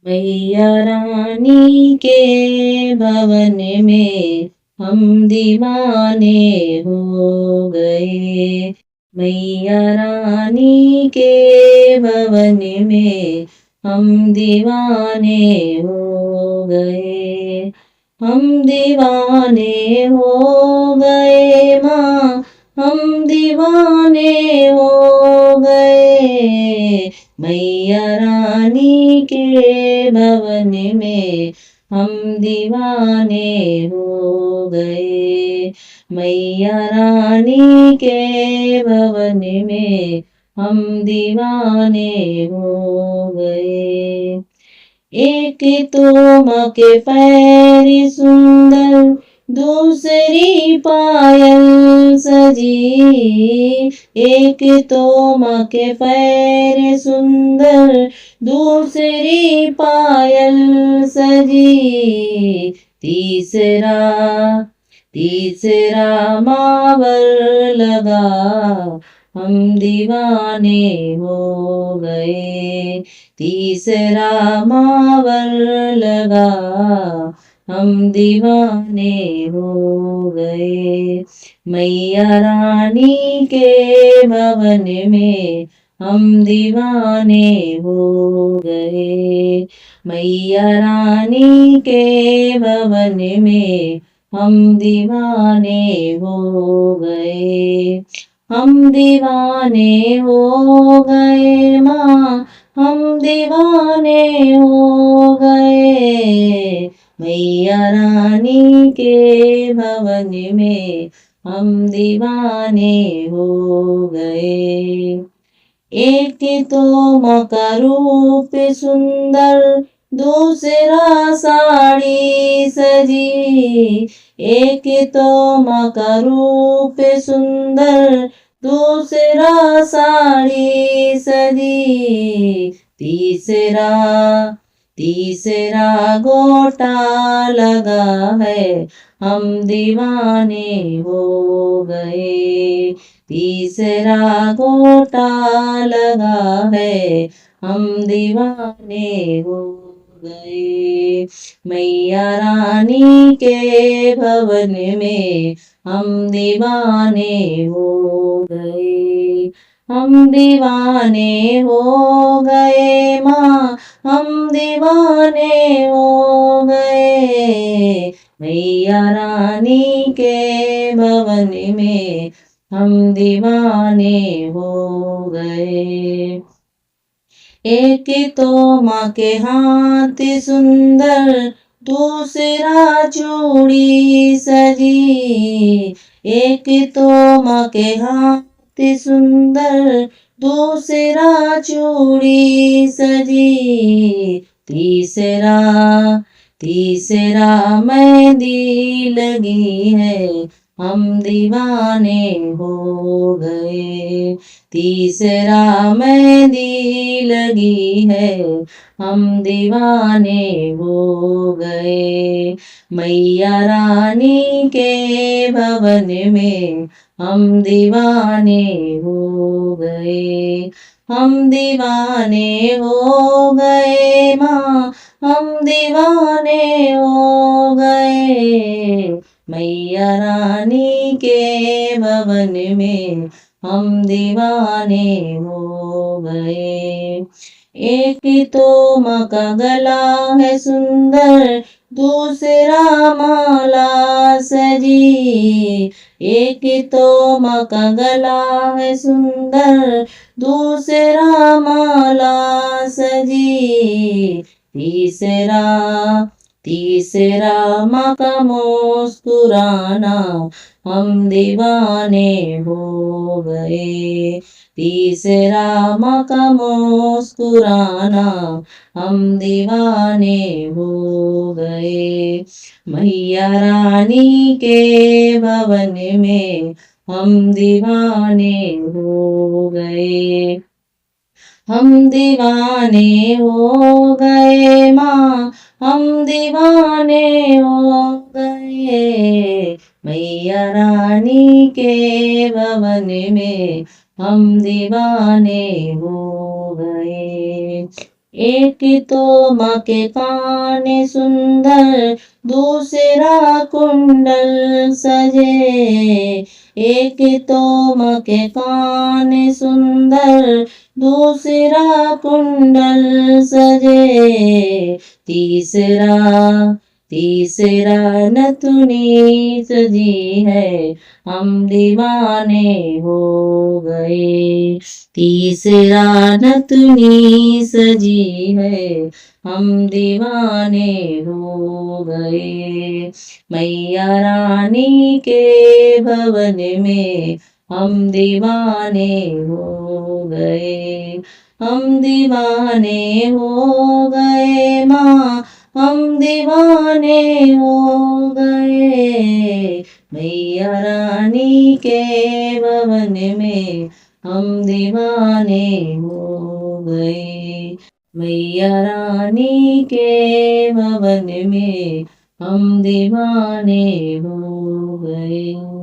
मैया रानी के भवन में हम दीवाने हो गए। मैया रानी के भवन में हम दीवाने हो गए। हम दीवाने हो गए माँ, हम दीवाने हो गए। मैया रानी के भवन में हम दीवाने हो गए। मैया रानी के भवन में हम दीवाने हो गए। एक तो माँ के पैर सुंदर, दूसरी पायल सजी। एक तो माँ के पैर सुंदर, दूसरी पायल सजी। तीसरा तीसरा मावर लगा, हम दीवाने हो गए। तीसरा मावर लगा, हम दीवाने हो गए। मैया रानी के भवन में हम दीवाने हो गए। मैया रानी के भवन में हम दीवाने हो गए। हम दीवाने हो गए माँ, हम दीवाने हो गए। मैया रानी के भवन में हम दीवाने हो गए। एक तो माँ का रूप सुंदर, दूसरा साड़ी सजी। एक तो माँ का रूप सुंदर, दूसरा साड़ी सजी। तीसरा तीसरा गोटा लगा है, हम दीवाने हो गए। तीसरा गोटा लगा है, हम दीवाने हो गए। मैया रानी के भवन में हम दीवाने हो गए। हम दीवाने हो गए माँ, हम दीवाने हो गए। मैया रानी के भवन में हम दीवाने हो गए। एक तो माँ के हाथ सुंदर, दूसरा चूड़ी सजी। एक तो माँ के हाथ सुंदर, दूसरा चूड़ी सजी। तीसरा तीसरा मेहंदी लगी है, हम दीवाने हो गए। तीसरा मेहंदी लगी है, हम दीवाने हो गए। मैया रानी के भवन में हम दीवाने हो गए। हम दीवाने हो गए माँ, हम दीवाने हो गए। मैया रानी के भवन में हम दीवाने हो गए। एक तो माँ का गला है सुंदर, दूसरा माला सजी। एक तो माँ का गला है सुंदर, दूसरा माला सजी। तीसरा तीसरा माँ का मुस्कुराना, हम दीवाने हो गए। तीसरा माँ का मुस्कुराना, हम दीवाने हो गए। मैया रानी के भवन में हम दीवाने हो गए। हम दीवाने हो गए माँ, हम दीवाने हो गए। मैया रानी के भवन में हम दीवाने हो गए। एक तो माँ के कान सुंदर, दूसरा कुंडल सजे। एक तो माँ के कान सुंदर, दूसरा कुंडल सजे। तीसरा तीसरा नथुनी सजी है, हम दीवाने हो गए। तीसरा नथुनी सजी है, हम दीवाने हो गए। मैया रानी के भवन में हम दीवाने हो गए। हम दीवाने हो गए माँ, हम दीवाने हो गए। मैया रानी के भवन में हम दीवाने हो गए। मैया रानी के भवन में हम दीवाने हो गए।